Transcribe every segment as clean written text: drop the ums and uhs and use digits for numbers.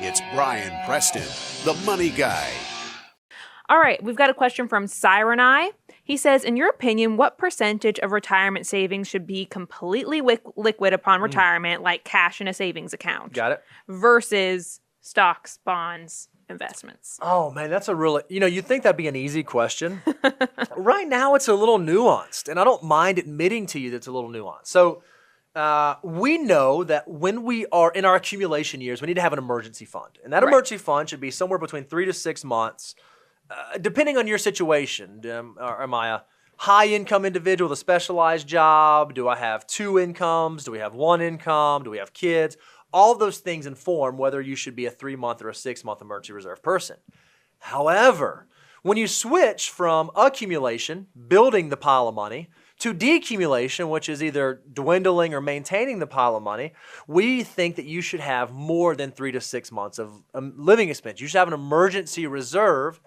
It's Brian Preston, the Money Guy. All right, we've got a question from Sirenai. He says, in your opinion, what percentage of retirement savings should be completely liquid upon retirement, like cash in a savings account? Got it. Versus stocks, bonds, investments? Oh, man, that's a really, you'd think that'd be an easy question. Right now, it's a little nuanced, and I don't mind admitting to you that it's a little nuanced. So we know that when we are in our accumulation years, we need to have an emergency fund. And that emergency fund should be somewhere between 3 to 6 months, depending on your situation. Am I a high-income individual with a specialized job? Do I have 2 incomes? Do we have 1 income? Do we have kids? All of those things inform whether you should be a 3-month or a 6-month emergency reserve person. However, when you switch from accumulation, building the pile of money, to decumulation, which is either dwindling or maintaining the pile of money, we think that you should have more than 3 to 6 months of living expense. You should have an emergency reserve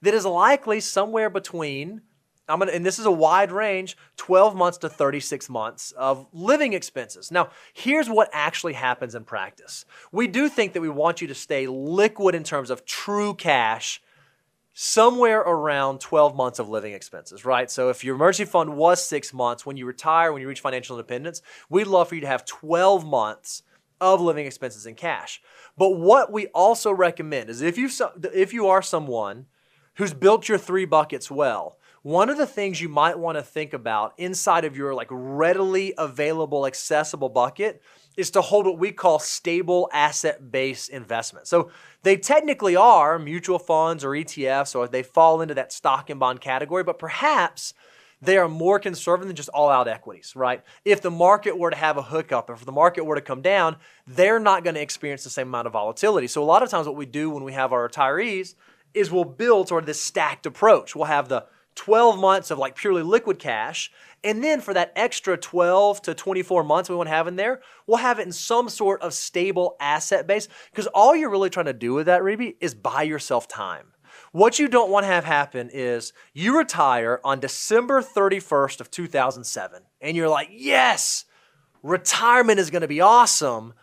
that is likely somewhere between, and this is a wide range, 12 months to 36 months of living expenses. Now, here's what actually happens in practice. We do think that we want you to stay liquid in terms of true cash somewhere around 12 months of living expenses, right? So if your emergency fund was 6 months, when you retire, when you reach financial independence, we'd love for you to have 12 months of living expenses in cash. But what we also recommend is if you are someone who's built your 3 buckets well, one of the things you might want to think about inside of your readily available, accessible bucket is to hold what we call stable asset-based investments. So they technically are mutual funds or ETFs, or they fall into that stock and bond category, but perhaps they are more conservative than just all-out equities, right? If the market were to have a hookup, if the market were to come down, they're not going to experience the same amount of volatility. So a lot of times what we do when we have our retirees is we'll build sort of this stacked approach. We'll have the 12 months of purely liquid cash, and then for that extra 12 to 24 months we want to have in there, we'll have it in some sort of stable asset base, because all you're really trying to do with that, Reby, is buy yourself time. What you don't want to have happen is you retire on December 31st of 2007, and you're like, yes, retirement is going to be awesome.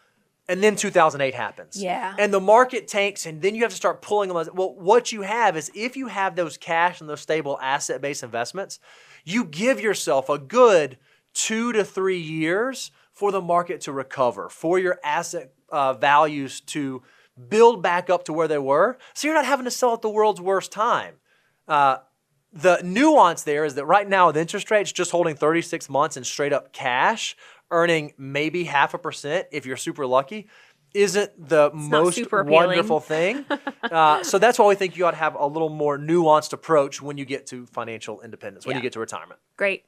And then 2008 happens. Yeah. And the market tanks, and then you have to start pulling them. Well, what you have is if you have those cash and those stable asset-based investments, you give yourself a good 2 to 3 years for the market to recover, for your asset values to build back up to where they were, so you're not having to sell at the world's worst time. The nuance there is that right now with interest rates, just holding 36 months in straight up cash, earning maybe 0.5% if you're super lucky, isn't the most wonderful thing. So that's why we think you ought to have a little more nuanced approach when you get to financial independence, when you get to retirement. Great.